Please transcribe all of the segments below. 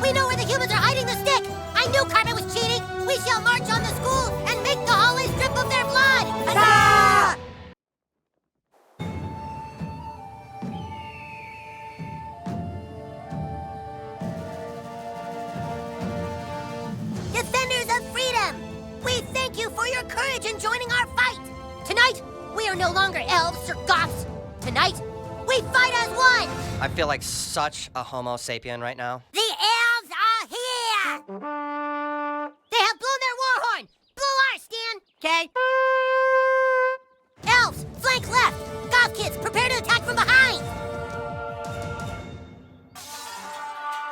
We know where the humans are hiding the stick! I knew Cartman was cheating! We shall march on the school and make the hallways drip of their blood! Huzzah! Defenders of freedom! We thank you for your courage in joining our fight! Tonight, we are no longer elves or goths. Tonight, we fight as one! I feel like such a homo sapien right now. The elves are here! They have blown their war horn! Blow ours, Stan! Okay. Elves, flank left! Goth kids, prepare to attack from behind!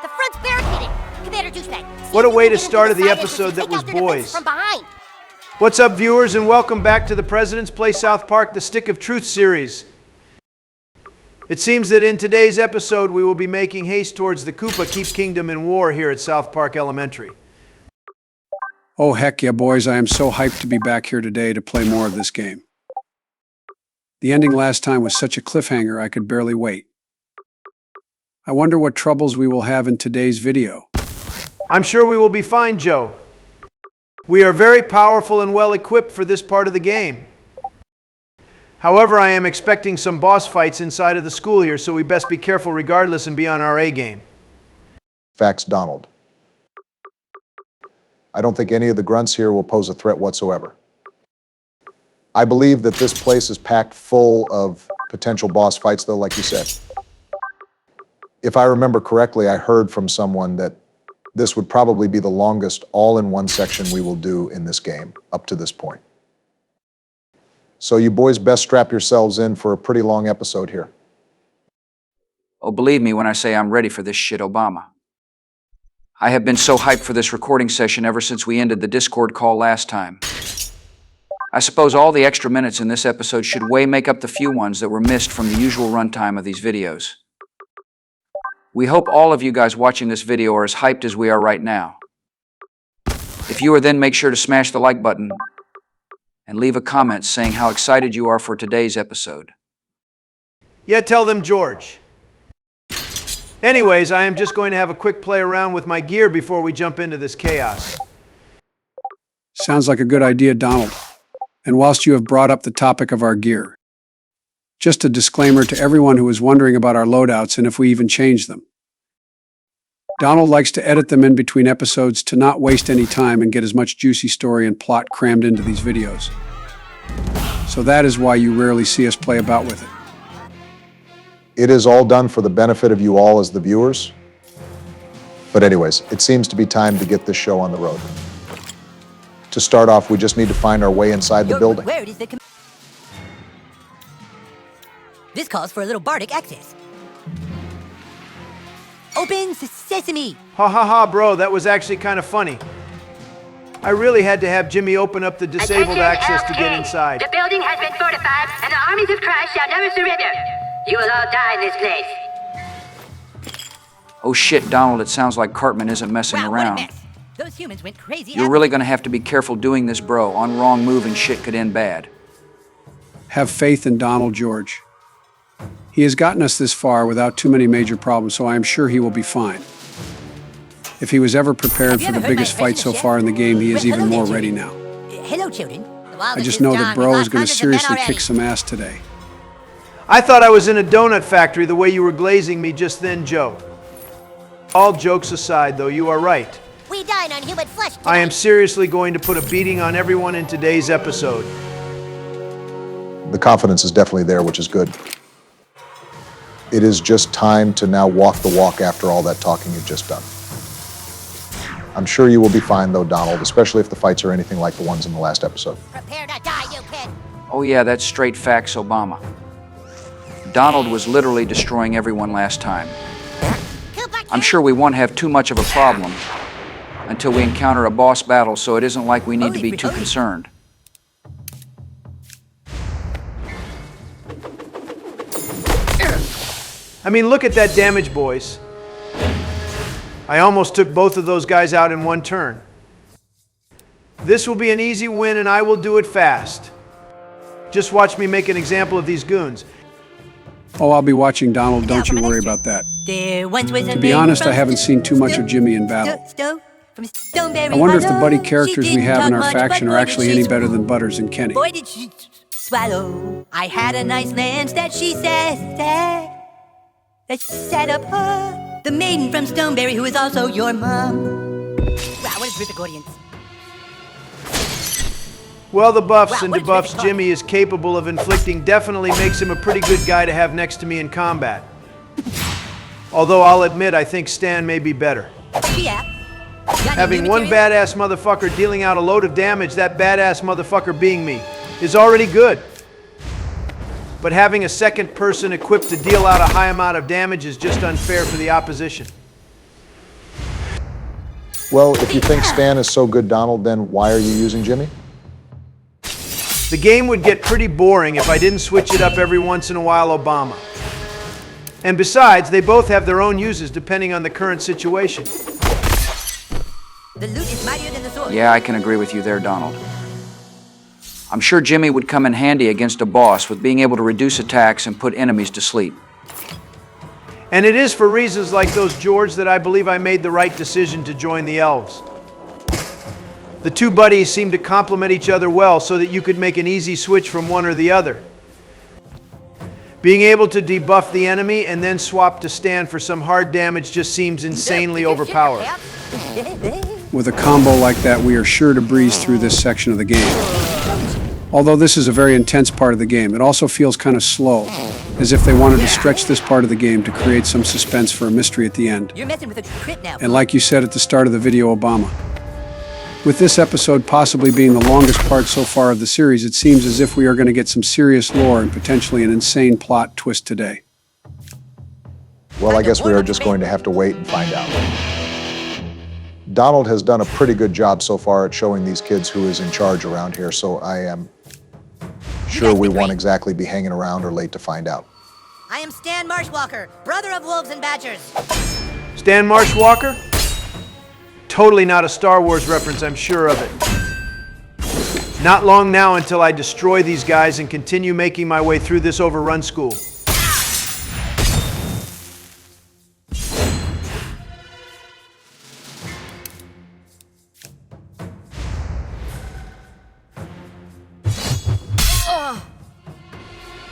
The front's barricaded! Commander Douchebag. What a way to start the episode that was boys. From behind. What's up, viewers, and welcome back to the President's Play South Park The Stick of Truth series. It seems that in today's episode we will be making haste towards the Koopa Keep Kingdom in war here at South Park Elementary. Oh heck yeah, boys, I am so hyped to be back here today to play more of this game. The ending last time was such a cliffhanger I could barely wait. I wonder what troubles we will have in today's video. I'm sure we will be fine, Joe. We are very powerful and well equipped for this part of the game. However, I am expecting some boss fights inside of the school here, so we best be careful regardless and be on our A game. Facts, Donald. I don't think any of the grunts here will pose a threat whatsoever. I believe that this place is packed full of potential boss fights, though, like you said. If I remember correctly, I heard from someone that this would probably be the longest all-in-one section we will do in this game, up to this point. So you boys best strap yourselves in for a pretty long episode here. Oh, believe me when I say I'm ready for this shit, Obama. I have been so hyped for this recording session ever since we ended the Discord call last time. I suppose all the extra minutes in this episode should make up the few ones that were missed from the usual runtime of these videos. We hope all of you guys watching this video are as hyped as we are right now. If you are, then make sure to smash the like button and leave a comment saying how excited you are for today's episode. Yeah, tell them, George. Anyways, I am just going to have a quick play around with my gear before we jump into this chaos. Sounds like a good idea, Donald. And whilst you have brought up the topic of our gear, just a disclaimer to everyone who is wondering about our loadouts and if we even change them. Donald likes to edit them in between episodes to not waste any time and get as much juicy story and plot crammed into these videos. So that is why you rarely see us play about with it. It is all done for the benefit of you all as the viewers. But anyways, it seems to be time to get this show on the road. To start off, we just need to find our way inside the building. Where is the This calls for a little bardic access. Open sesame! Ha ha ha, bro, that was actually kind of funny. I really had to have Jimmy open up the disabled access to get inside. The building has been fortified, and the armies of Christ shall never surrender. You will all die in this place. Oh shit, Donald, it sounds like Cartman isn't messing Wow, around. what a mess. Those humans went crazy. You're really gonna have to be careful doing this, bro. On wrong move and shit could end bad. Have faith in Donald, George. He has gotten us this far without too many major problems, so I am sure he will be fine. If he was ever prepared for the biggest fight so far in the game, he is even more ready now. Hello, children. I just know that bro is going to seriously kick some ass today. I thought I was in a donut factory the way you were glazing me just then, Joe. All jokes aside, though, you are right. We dine on human flesh tonight. I am seriously going to put a beating on everyone in today's episode. The confidence is definitely there, which is good. It is just time to now walk the walk after all that talking you've just done. I'm sure you will be fine, though, Donald, especially if the fights are anything like the ones in the last episode. Prepare to die, you kid. Oh yeah, that's straight facts, Obama. Donald was literally destroying everyone last time. I'm sure we won't have too much of a problem until we encounter a boss battle, so it isn't like we need to be too concerned. I mean, look at that damage, boys. I almost took both of those guys out in one turn. This will be an easy win, and I will do it fast. Just watch me make an example of these goons. Oh, I'll be watching, Donald. Don't you worry about that. There once was a To be honest, I haven't seen too much of Jimmy in battle. I wonder if the buddy characters we have in our faction are actually any better than Butters and Kenny. Boy, did she swallow. I had a nice lance that she said that set up her, the maiden from Stoneberry who is also your mom. Wow, what a terrific audience. Well, the buffs Wow, and what a debuffs terrific Jimmy is capable of inflicting definitely makes him a pretty good guy to have next to me in combat. Although I'll admit I think Stan may be better. Yeah. Having one badass motherfucker dealing out a load of damage, that badass motherfucker being me, is already good. But having a second person equipped to deal out a high amount of damage is just unfair for the opposition. Well, if you think Stan is so good, Donald, then why are you using Jimmy? The game would get pretty boring if I didn't switch it up every once in a while, Obama. And besides, they both have their own uses depending on the current situation. The loot is mightier than the sword. Yeah, I can agree with you there, Donald. I'm sure Jimmy would come in handy against a boss with being able to reduce attacks and put enemies to sleep. And it is for reasons like those, George, that I believe I made the right decision to join the elves. The two buddies seem to complement each other well so that you could make an easy switch from one or the other. Being able to debuff the enemy and then swap to Stan for some hard damage just seems insanely overpowered. With a combo like that, we are sure to breeze through this section of the game. Although this is a very intense part of the game, it also feels kind of slow, as if they wanted to stretch this part of the game to create some suspense for a mystery at the end. You're messing with a crit now. And like you said at the start of the video, Obama, with this episode possibly being the longest part so far of the series, it seems as if we are going to get some serious lore and potentially an insane plot twist today. Well, I guess we are just going to have to wait and find out. Donald has done a pretty good job so far at showing these kids who is in charge around here, so I am sure we won't exactly be hanging around or late to find out. I am Stan Marshwalker, brother of wolves and badgers. Stan Marshwalker? Totally not a Star Wars reference, I'm sure of it. Not long now until I destroy these guys and continue making my way through this overrun school.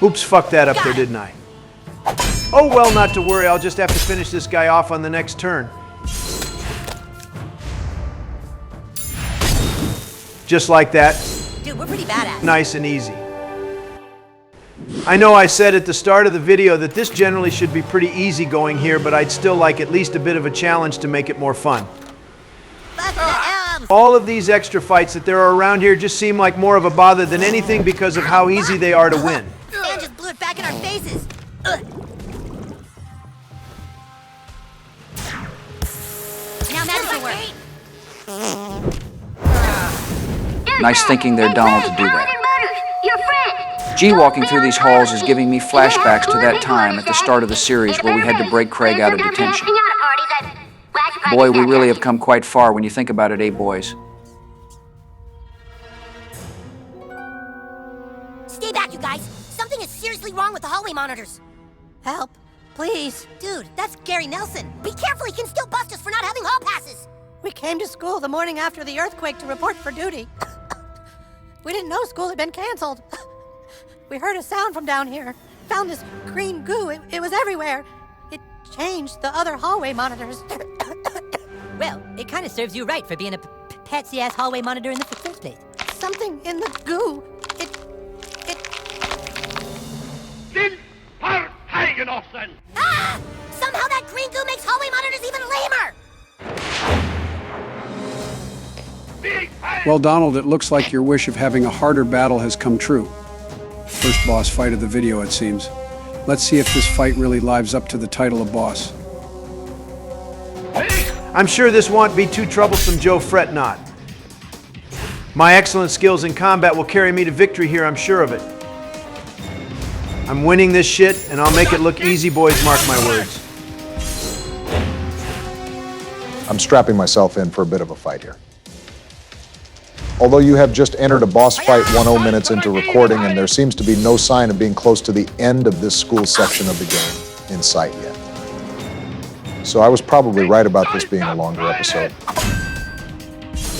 Oops, fucked that up there, didn't I? Oh well, not to worry, I'll just have to finish this guy off on the next turn. Just like that. Dude, we're pretty badass. Nice and easy. I know I said at the start of the video that this generally should be pretty easy going here, but I'd still like at least a bit of a challenge to make it more fun. Bust the elms. All of these extra fights that there are around here just seem like more of a bother than anything because of how easy they are to win. Stan just blew it back in our faces. Now magic will work. Nice thinking there, Donald, to do that. Your friend. G walking through these halls is giving me flashbacks to that time at the start of the series where we had to break Craig out of detention. Boy, we really have come quite far when you think about it, eh, boys? Stay back, you guys. Something is seriously wrong with the hallway monitors. Help, please. Dude, that's Gary Nelson. Be careful, he can still bust us for not having hall passes. We came to school the morning after the earthquake to report for duty. We didn't know school had been canceled. We heard a sound from down here. Found this green goo. It was everywhere. It changed the other hallway monitors. Well, it kind of serves you right for being a patsy-ass hallway monitor in the first place. Something in the goo. Ah! Somehow that green goo makes hallway monitors even lamer! Well, Donald, it looks like your wish of having a harder battle has come true. First boss fight of the video, it seems. Let's see if this fight really lives up to the title of boss. I'm sure this won't be too troublesome, Joe, fret not. My excellent skills in combat will carry me to victory here, I'm sure of it. I'm winning this shit, and I'll make it look easy, boys, mark my words. I'm strapping myself in for a bit of a fight here. Although you have just entered a boss fight 10 minutes into recording, and there seems to be no sign of being close to the end of this school section of the game in sight yet. So I was probably right about this being a longer episode.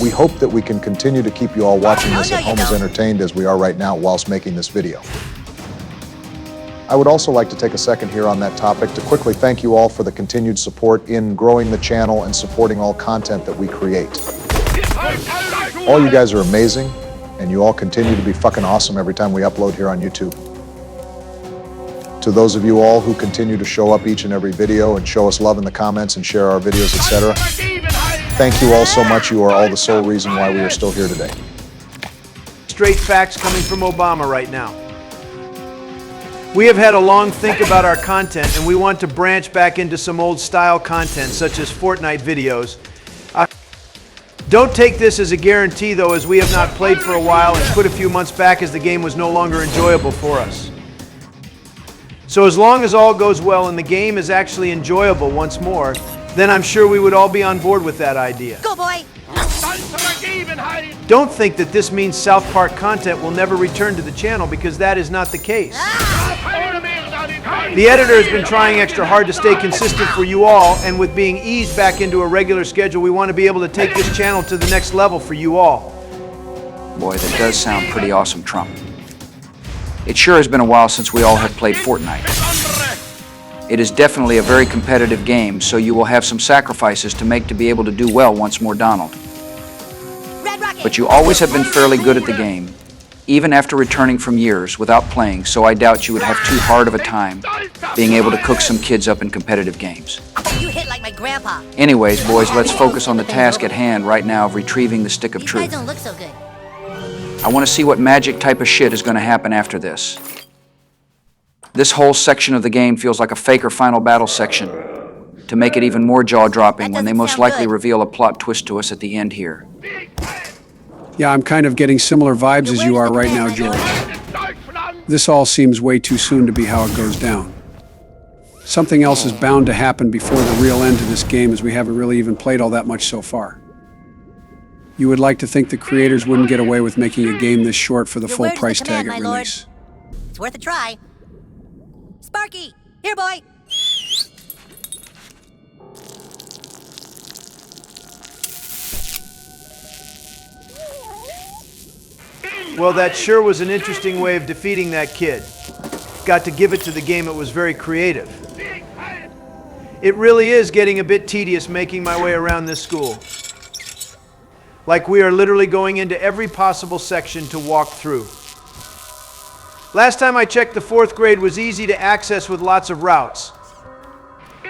We hope that we can continue to keep you all watching this at home as entertained as we are right now whilst making this video. I would also like to take a second here on that topic to quickly thank you all for the continued support in growing the channel and supporting all content that we create. All you guys are amazing, and you all continue to be fucking awesome every time we upload here on YouTube. To those of you all who continue to show up each and every video and show us love in the comments and share our videos, etc., thank you all so much. You are all the sole reason why we are still here today. Straight facts coming from Obama right now. We have had a long think about our content, and we want to branch back into some old style content such as Fortnite videos. Don't take this as a guarantee though, as we have not played for a while and quit a few months back as the game was no longer enjoyable for us. So as long as all goes well and the game is actually enjoyable once more, then I'm sure we would all be on board with that idea. Go, boy! Don't think that this means South Park content will never return to the channel, because that is not the case. The editor has been trying extra hard to stay consistent for you all, and with being eased back into a regular schedule, we want to be able to take this channel to the next level for you all. Boy, that does sound pretty awesome, Trump. It sure has been a while since we all have played Fortnite. It is definitely a very competitive game, so you will have some sacrifices to make to be able to do well once more, Donald. But you always have been fairly good at the game, even after returning from years without playing, so I doubt you would have too hard of a time being able to cook some kids up in competitive games. You hit like my grandpa. Anyways, boys, let's focus on the task at hand right now of retrieving the stick of You guys truth. don't look so good. I want to see what magic type of shit is going to happen after this. This whole section of the game feels like a faker final battle section, to make it even more jaw-dropping when they most likely reveal a plot twist to us at the end here. Yeah, I'm kind of getting similar vibes as you are right now, George. This all seems way too soon to be how it goes down. Something else is bound to happen before the real end to this game, as we haven't really even played all that much so far. You would like to think the creators wouldn't get away with making a game this short for the Your full word is price the tag command, at my lord. release. It's worth a try. Sparky! Here, boy! Well, that sure was an interesting way of defeating that kid. Got to give it to the game, it was very creative. It really is getting a bit tedious making my way around this school. Like we are literally going into every possible section to walk through. Last time I checked, the 4th grade was easy to access with lots of routes.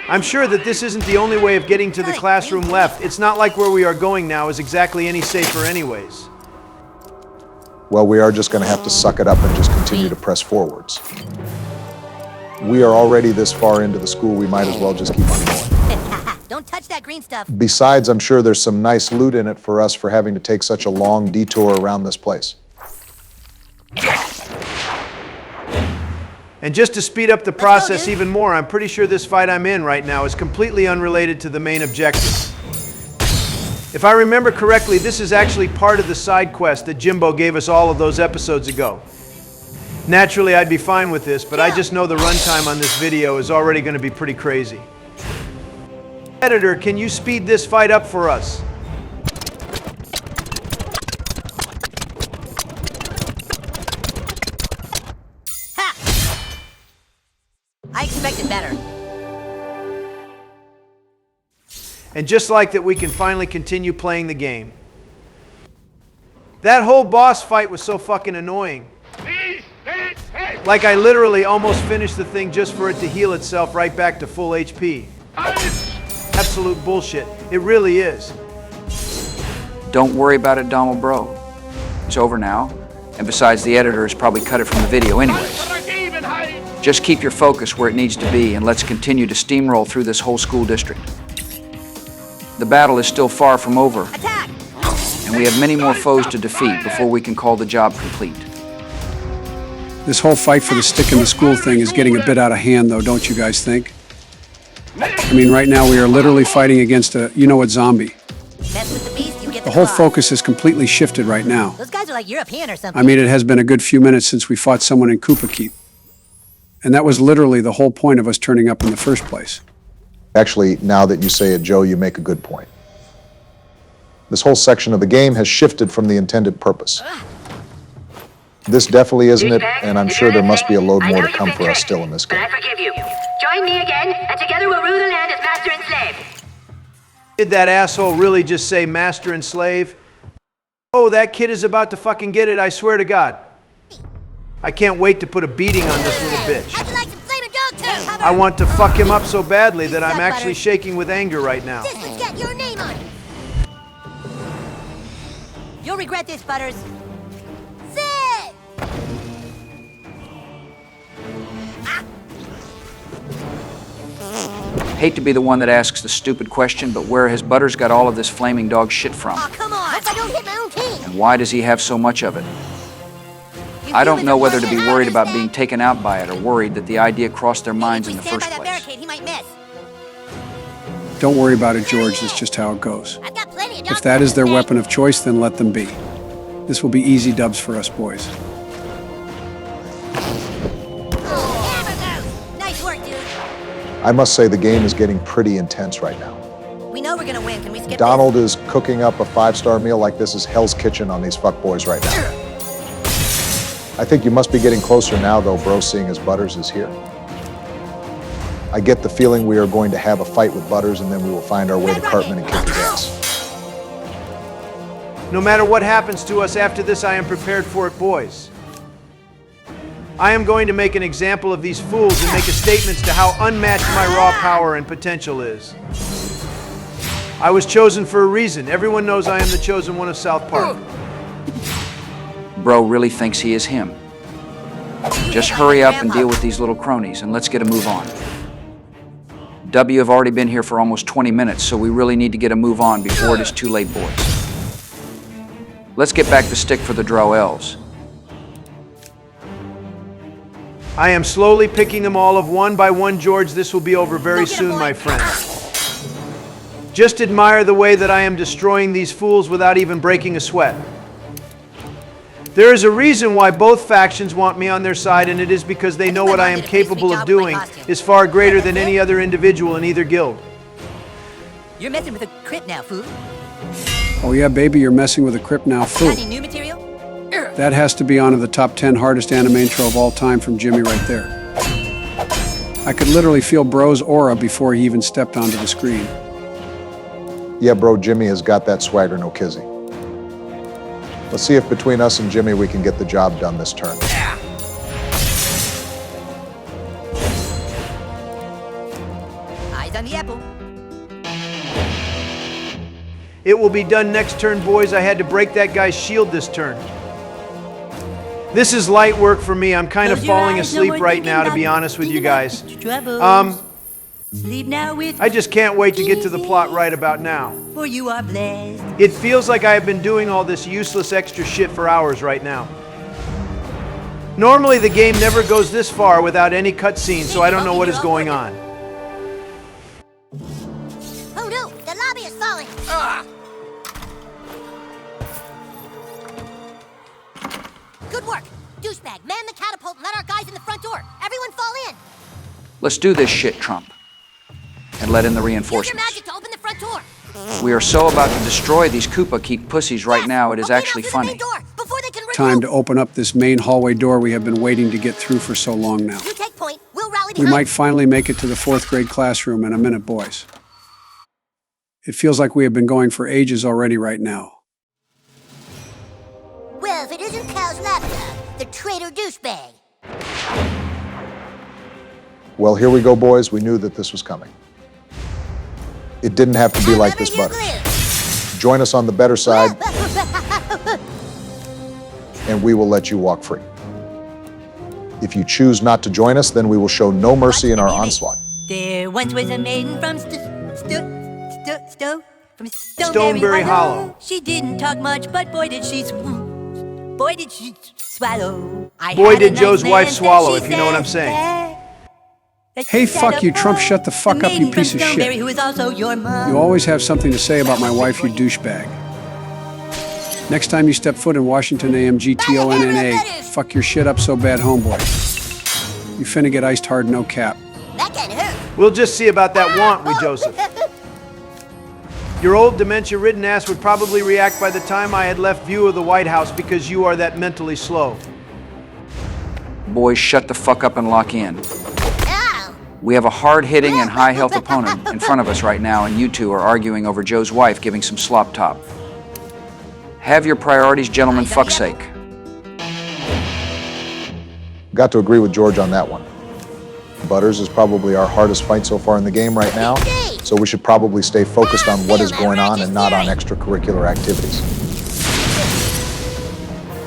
I'm sure that this isn't the only way of getting to the classroom left. It's not like where we are going now is exactly any safer anyways. Well, we are just going to have to suck it up and just continue to press forwards. We are already this far into the school, we might as well just keep on going. Don't touch that green stuff. Besides, I'm sure there's some nice loot in it for us for having to take such a long detour around this place. And just to speed up the process even more, I'm pretty sure this fight I'm in right now is completely unrelated to the main objective. If I remember correctly, this is actually part of the side quest that Jimbo gave us all of those episodes ago. Naturally, I'd be fine with this, but I just know the runtime on this video is already going to be pretty crazy. Editor, can you speed this fight up for us? Ha! I expected better. And just like that, we can finally continue playing the game. That whole boss fight was so fucking annoying. Like I literally almost finished the thing just for it to heal itself right back to full HP. Absolute bullshit. It really is. Don't worry about it, Donald bro. It's over now, and besides, the editor has probably cut it from the video anyways. Just keep your focus where it needs to be, and let's continue to steamroll through this whole school district. The battle is still far from over, Attack! and we have many more foes to defeat before we can call the job complete. This whole fight for the stick in the school thing is getting a bit out of hand, though, don't you guys think? I mean, right now we are literally fighting against a, you-know-what zombie. Mess with the beast, you get Santa The whole Claus. focus has completely shifted right now. Those guys are like European or something. I mean, it has been a good few minutes since we fought someone in Koopa Keep. And that was literally the whole point of us turning up in the first place. Actually, now that you say it, Joe, you make a good point. This whole section of the game has shifted from the intended purpose. This definitely isn't it, and I'm sure there must be a load more to come for us still in this But game. I forgive you. Join me again, and together we'll rule the land as master and slave. Did that asshole really just say master and slave? Oh, that kid is about to fucking get it, I swear to God. I can't wait to put a beating on this little bitch. How'd you like some flaming dog too? I want to fuck him up so badly that I'm actually shaking with anger right now. This one's got your name on it. You'll regret this, Butters. Sit! Hate to be the one that asks the stupid question, but where has Butters got all of this flaming dog shit from? Oh, come on! Hope I don't hit my own team. And why does he have so much of it? You I don't humans know are whether to be worse worried than about others, being Dad. taken out by it or worried that the idea crossed their minds in the If we stand first by that place. barricade, he might miss. Don't worry about it, George. That's just how it goes. I've got plenty of dogs. If that is their to weapon of choice, then let them be. This will be easy dubs for us boys. Oh, nice work, dude. I must say the game is getting pretty intense right now. We know we're gonna win. Can we skip Donald is cooking up a 5-star meal like this is Hell's Kitchen on these fuckboys right now. I think you must be getting closer now, though, bro, seeing as Butters is here. I get the feeling we are going to have a fight with Butters, and then we will find our way to Cartman and kick his ass. No matter what happens to us after this, I am prepared for it, boys. I am going to make an example of these fools and make a statement as to how unmatched my raw power and potential is. I was chosen for a reason. Everyone knows I am the chosen one of South Park. Bro really thinks he is him. Just hurry up and deal with these little cronies, and let's get a move on. W have already been here for almost 20 minutes, so we really need to get a move on before it is too late, boys. Let's get back the stick for the Drow-Elves. I am slowly picking them all of one by one, George. This will be over very Go get 'em, soon, boy. my friend. Just admire the way that I am destroying these fools without even breaking a sweat. There is a reason why both factions want me on their side, and it is because they know what I am capable of doing is far greater than any other individual in either guild. You're messing with a crypt now, fool. Oh yeah, baby, you're messing with a crypt now, Got fool. any new material? That has to be on the top 10 hardest anime intro of all time from Jimmy right there. I could literally feel Bro's aura before he even stepped onto the screen. Yeah, bro, Jimmy has got that swagger, no kizzy. Let's see if between us and Jimmy we can get the job done this turn. Eyes on the apple. It will be done next turn, boys. I had to break that guy's shield this turn. This is light work for me. I'm kind of Close your falling eyes, no asleep more right thinking now, to about be it. honest with you Thinking about guys. troubles. Sleep now with I just can't wait to get to the plot right about now. for you are blessed. It feels like I have been doing all this useless extra shit for hours right now. Normally the game never goes this far without any cutscene, so I don't know what is going on. Oh no, the lobby is falling. Good work. Douchebag, man the catapult and let our guys in the front door. Everyone fall in. Let's do this shit, Trump. And let in the Use your reinforcements. magic to open the front door. We are so about to destroy these Koopa Keep pussies right now, it is Open it out actually through the main funny. door before they can Time regroup. to open up this main hallway door we have been waiting to get through for so long now. You take point. We'll rally We behind. might finally make it to the 4th grade classroom in a minute, boys. It feels like we have been going for ages already right now. Well, if it isn't Cal's laptop, the traitor douchebag. Well, here we go, boys. We knew that this was coming. It didn't have to be like this, However Butters. you live. Join us on the better side, and we will let you walk free. If you choose not to join us, then we will show no mercy in our onslaught. There once was a maiden from Stoneberry Hollow. She didn't talk much, but boy did she boy did she swallow. I Boy, had a did nice Joe's wife man, then swallow, she if you know what I'm said, saying. Hey, fuck you, Trump, shut the fuck up, you piece of shit. Who is also your mom. You always have something to say about my wife, you douchebag. Next time you step foot in Washington AMGTONNA, fuck your shit up so bad, homeboy. You finna get iced hard, no cap. That can hurt. We'll just see about that, won't we, Joseph? Your old dementia-ridden ass would probably react by the time I had left view of the White House because you are that mentally slow. Boys, shut the fuck up and lock in. Ow. We have a hard-hitting and high-health opponent in front of us right now, and you two are arguing over Joe's wife giving some slop top. Have your priorities, gentlemen, fuck's sake. Got to agree with George on that one. Butters is probably our hardest fight so far in the game right now, so we should probably stay focused on what is going on and not on extracurricular activities.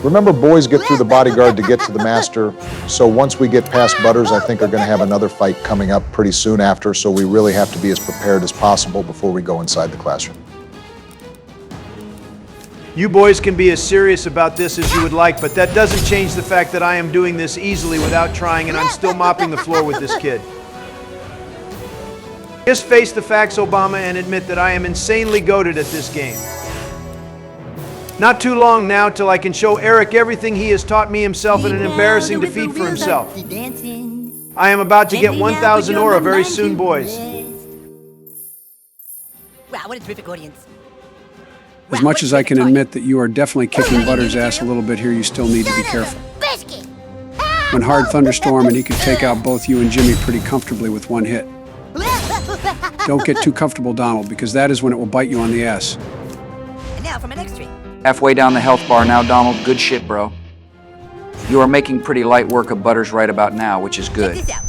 Remember, boys get through the bodyguard to get to the master, so once we get past Butters, I think are going to have another fight coming up pretty soon after, so we really have to be as prepared as possible before we go inside the classroom. You boys can be as serious about this as you would like, but that doesn't change the fact that I am doing this easily without trying, and I'm still mopping the floor with this kid. Just face the facts, Obama, and admit that I am insanely goated at this game. Not too long now till I can show Eric everything he has taught me himself in an embarrassing defeat for himself. I am about to get 1,000 aura very soon, boys. Wow, what a terrific audience. As much as I can admit that you are definitely kicking Butters' ass a little bit here, you still need to be careful. Biscuit. When hard thunderstorm and he could take out both you and Jimmy pretty comfortably with one hit. Don't get too comfortable, Donald, because that is when it will bite you on the ass. And now for my next trick. Halfway down the health bar now, Donald. Good shit, bro. You are making pretty light work of Butters right about now, which is Check good. this out.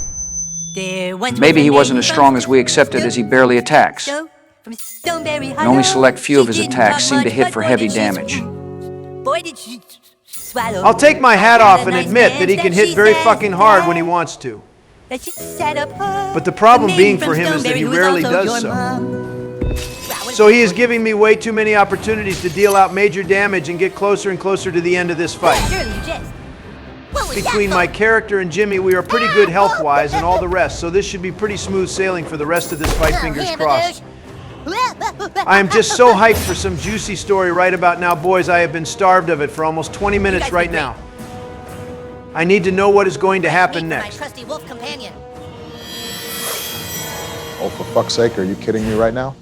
There once Maybe was he a wasn't maiden as strong as we accepted as he barely attacks. So, from Stoneberry And only select few of his she didn't attacks talk seem to much, hit but for boy, heavy did she damage. Boy, did she swallow. I'll take my hat off and Nice admit man that he can that hit she very says fucking hard that- when he wants to. that she set up her. But the problem The being maiden for from him is that Stoneberry he who was rarely also does your so. mom. Wow, what a So he is terrific giving me way too many opportunities to deal out major damage and get closer and closer to the end of this fight. audience. Surely you jest. What was Between that my for? character and Jimmy, we are pretty good health-wise and all the rest, so this should be pretty smooth sailing for the rest of this fight, fingers crossed. I am just so hyped for some juicy story right about now, boys. I have been starved of it for almost 20 minutes right now. I need to know what is going to happen Meet my next. trusty wolf companion. Oh, for fuck's sake, are you kidding me right now?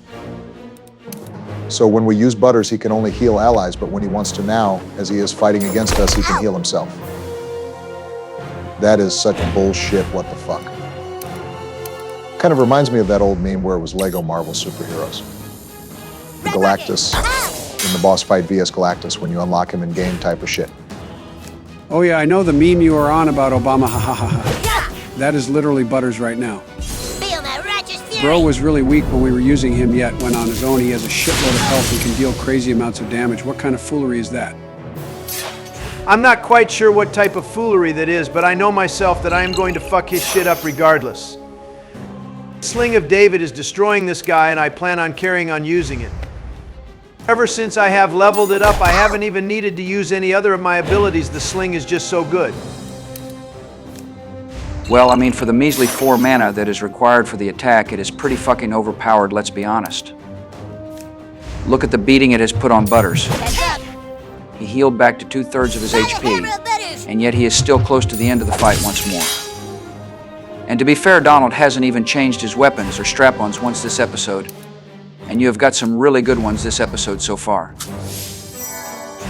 So when we use Butters, he can only heal allies, but when he wants to now, as he is fighting against us, he can heal himself. That is such bullshit, what the fuck. Kind of reminds me of that old meme where it was Lego Marvel superheroes. The Galactus in the boss fight vs. Galactus when you unlock him in game type of shit. Oh yeah, I know the meme you are on about Obama, ha ha ha ha. That is literally Butters right now. Feel my righteous fury. Bro was really weak when we were using him, yet when on his own he has a shitload of health and can deal crazy amounts of damage. What kind of foolery is that? I'm not quite sure what type of foolery that is, but I know myself that I am going to fuck his shit up regardless. The Sling of David is destroying this guy, and I plan on carrying on using it. Ever since I have leveled it up, I haven't even needed to use any other of my abilities. The sling is just so good. Well, I mean, for the measly 4 mana that is required for the attack, it is pretty fucking overpowered, let's be honest. Look at the beating it has put on Butters. Heads up. He healed back to 2/3 of his HP, and yet he is still close to the end of the fight once more. And to be fair, Donald hasn't even changed his weapons or strap-ons once this episode, and you have got some really good ones this episode so far.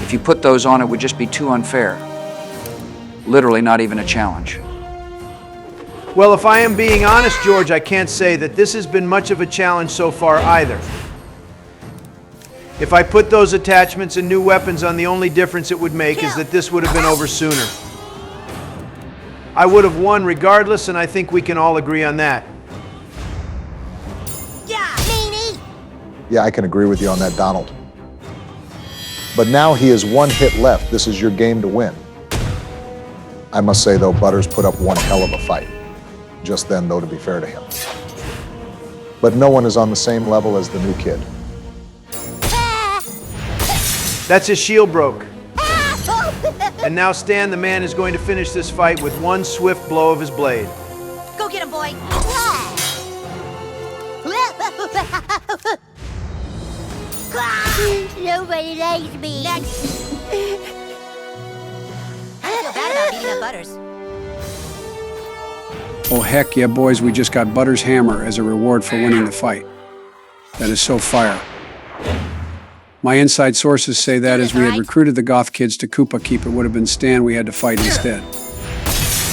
If you put those on, it would just be too unfair. Literally not even a challenge. Well, if I am being honest, George, I can't say that this has been much of a challenge so far either. If I put those attachments and new weapons on, the only difference it would make is that this would have been over sooner. I would have won regardless, and I think we can all agree on that. Yeah, meanie. Yeah, I can agree with you on that, Donald. But now he has 1 hit left. This is your game to win. I must say, though, Butters put up one hell of a fight. Just then, though, to be fair to him. But no one is on the same level as the new kid. That's his shield broke. And now Stan, the man, is going to finish this fight with one swift blow of his blade. Go get him, boy. Nobody likes me. Next. I feel bad about beating up Butters. Oh heck yeah, boys, we just got Butters' hammer as a reward for winning the fight. That is so fire. My inside sources say that as we had recruited the goth kids to Koopa Keep, it would have been Stan we had to fight instead.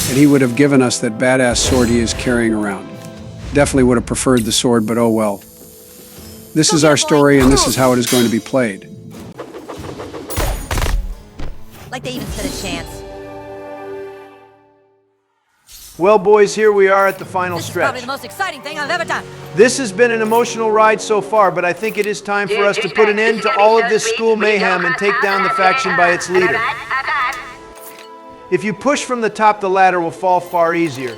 And he would have given us that badass sword he is carrying around. Definitely would have preferred the sword, but oh well. This is our story, and this is how it is going to be played. Like they even stood a chance. Well, boys, here we are at the final This is probably stretch. the most exciting thing I've ever done. This has been an emotional ride so far, but I think it is time for us to put an end to all of this school mayhem and take down the faction by its leader. If you push from the top, the ladder will fall far easier.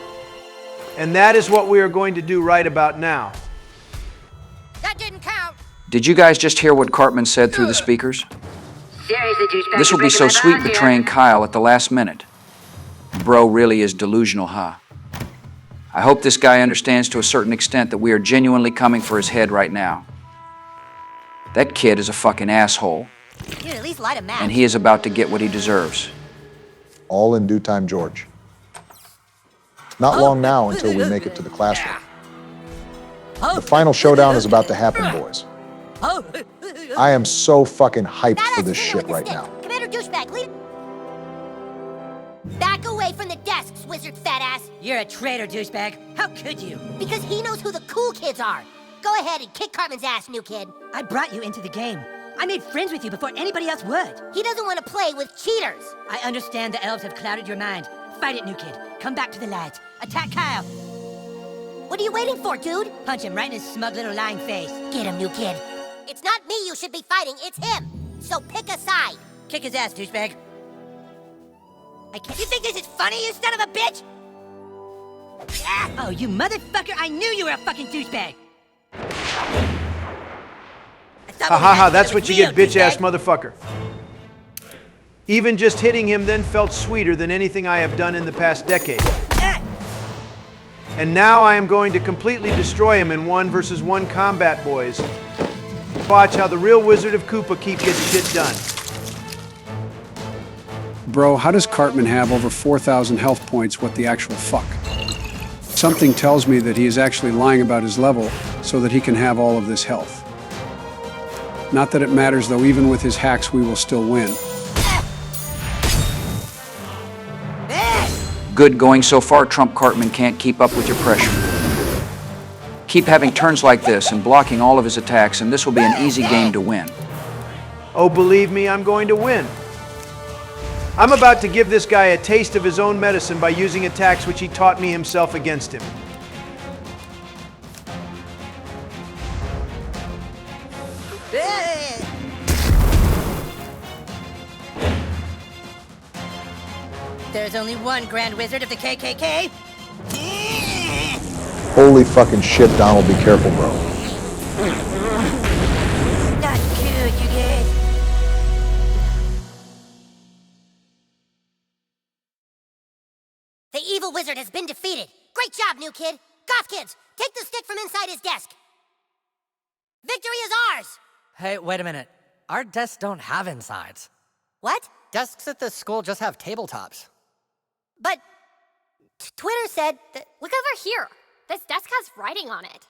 And that is what we are going to do right about now. That didn't count. Did you guys just hear what Cartman said through the speakers? Seriously, douchebag. This will be so sweet betraying Kyle at the last minute. Bro really is delusional, huh? I hope this guy understands to a certain extent that we are genuinely coming for his head right now. That kid is a fucking asshole, Dude, at least light a match. and he is about to get what he deserves. All in due time, George. Not long now until we make it to the classroom. The final showdown is about to happen, boys. I am so fucking hyped for this shit right now. Commander Douchebag, lead. Back away from the desks, wizard fat ass. You're a traitor, douchebag. How could you? Because he knows who the cool kids are. Go ahead and kick Cartman's ass, new kid. I brought you into the game. I made friends with you before anybody else would. He doesn't want to play with cheaters. I understand the elves have clouded your mind. Fight it, new kid. Come back to the light. Attack Kyle. What are you waiting for, dude? Punch him right in his smug little lying face. Get him, new kid. It's not me you should be fighting, it's him. So pick a side. Kick his ass, douchebag. I can't. You think this is funny, you son of a bitch? Ah! Oh, you motherfucker! I knew you were a fucking douchebag. Ha ha ha, that's what you get, bitch-ass motherfucker. Even just hitting him then felt sweeter than anything I have done in the past decade. And now I am going to completely destroy him in 1-versus-1 combat, boys. Watch how the real Wizard of Koopa Keep gets shit done. Bro, how does Cartman have over 4,000 health points? What the actual fuck? Something tells me that he is actually lying about his level so that he can have all of this health. Not that it matters, though. Even with his hacks, we will still win. Good going so far, Trump Cartman can't keep up with your pressure. Keep having turns like this and blocking all of his attacks, and this will be an easy game to win. Oh, believe me, I'm going to win. I'm about to give this guy a taste of his own medicine by using attacks which he taught me himself against him. There's only one Grand Wizard of the KKK. Holy fucking shit, Donald, be careful, bro. Not good, you guys. The evil wizard has been defeated. Great job, new kid. Goth kids, take the stick from inside his desk. Victory is ours. Hey, wait a minute. Our desks don't have insides. What? Desks at this school just have tabletops. But Twitter said that. Look over here. This desk has writing on it.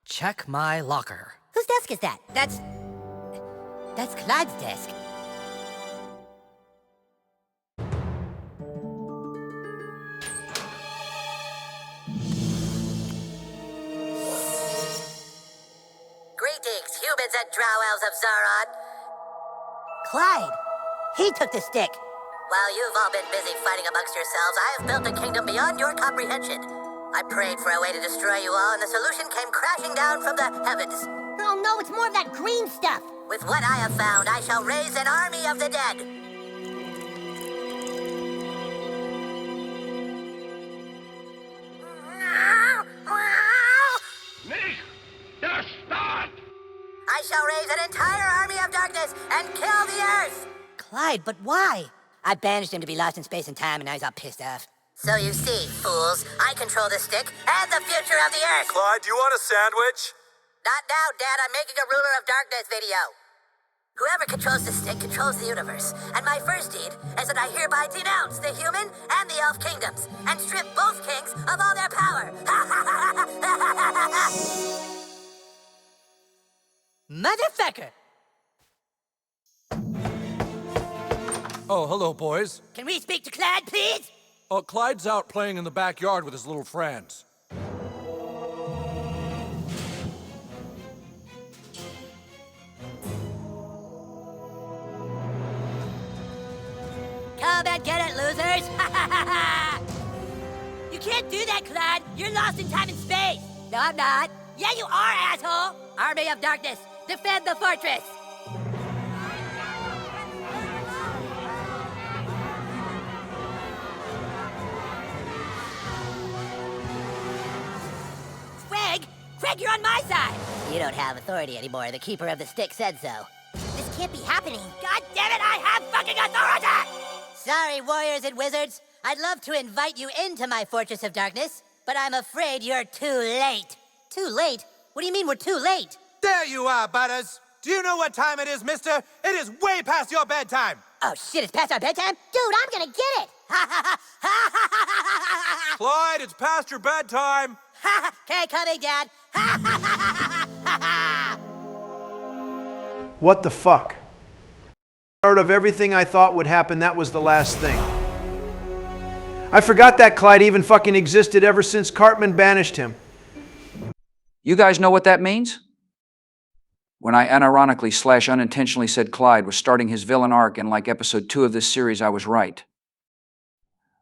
Check my locker. Whose desk is that? That's Clyde's desk. Greetings, humans and drow elves of Zaron. Clyde. He took the stick. While you've all been busy fighting amongst yourselves, I have built a kingdom beyond your comprehension. I prayed for a way to destroy you all, and the solution came crashing down from the heavens. Oh no, it's more of that green stuff. With what I have found, I shall raise an army of the dead. I shall raise an entire army of darkness and kill the earth. Clyde, but why? I banished him to be lost in space and time, and now he's all pissed off. So you see, fools, I control the stick and the future of the earth. Clyde, do you want a sandwich? Not now, Dad. I'm making a Ruler of Darkness video. Whoever controls the stick controls the universe, and my first deed is that I hereby denounce the human and the elf kingdoms, and strip both kings of all their power. Motherfucker! Oh, hello, boys. Can we speak to Clyde, please? Clyde's out playing in the backyard with his little friends. Come and get it, losers! You can't do that, Clyde! You're lost in time and space! No, I'm not. Yeah, you are, asshole! Army of Darkness, defend the fortress! Craig, you're on my side! You don't have authority anymore. The keeper of the stick said so. This can't be happening. God damn it, I have fucking authority! Sorry, warriors and wizards. I'd love to invite you into my Fortress of Darkness, but I'm afraid you're too late. Too late? What do you mean we're too late? There you are, Butters. Do you know what time it is, mister? It is way past your bedtime. Oh shit, it's past our bedtime? Dude, I'm gonna get it! Clyde, it's past your bedtime. Okay, coming, Dad. What the fuck? Out of everything I thought would happen, that was the last thing. I forgot that Clyde even fucking existed ever since Cartman banished him. You guys know what that means? When I unironically / unintentionally said Clyde was starting his villain arc in like episode 2 of this series, I was right.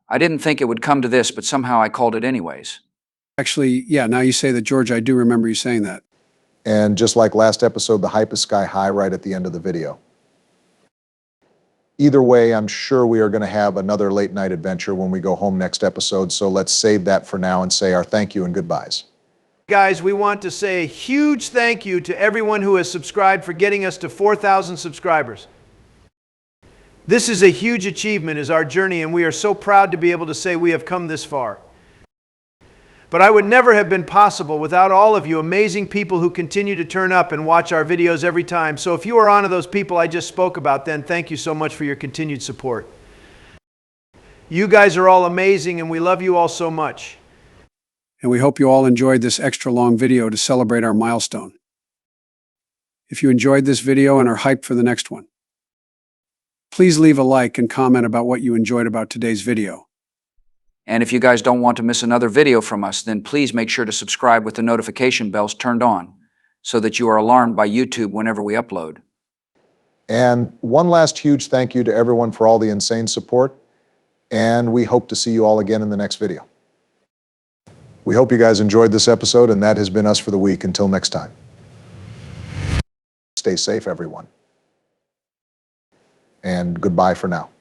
I didn't think it would come to this, but somehow I called it anyways. Actually, yeah, now you say that, George, I do remember you saying that. And just like last episode, the hype is sky high right at the end of the video. Either way, I'm sure we are going to have another late night adventure when we go home next episode, so let's save that for now and say our thank you and goodbyes. Guys, we want to say a huge thank you to everyone who has subscribed for getting us to 4,000 subscribers. This is a huge achievement as our journey, and we are so proud to be able to say we have come this far. But I would never have been possible without all of you amazing people who continue to turn up and watch our videos every time. So if you are one of those people I just spoke about, then thank you so much for your continued support. You guys are all amazing, and we love you all so much. And we hope you all enjoyed this extra long video to celebrate our milestone. If you enjoyed this video and are hyped for the next one, please leave a like and comment about what you enjoyed about today's video. And if you guys don't want to miss another video from us, then please make sure to subscribe with the notification bells turned on so that you are alarmed by YouTube whenever we upload. And one last huge thank you to everyone for all the insane support, and we hope to see you all again in the next video. We hope you guys enjoyed this episode, and that has been us for the week. Until next time. Stay safe, everyone. And goodbye for now.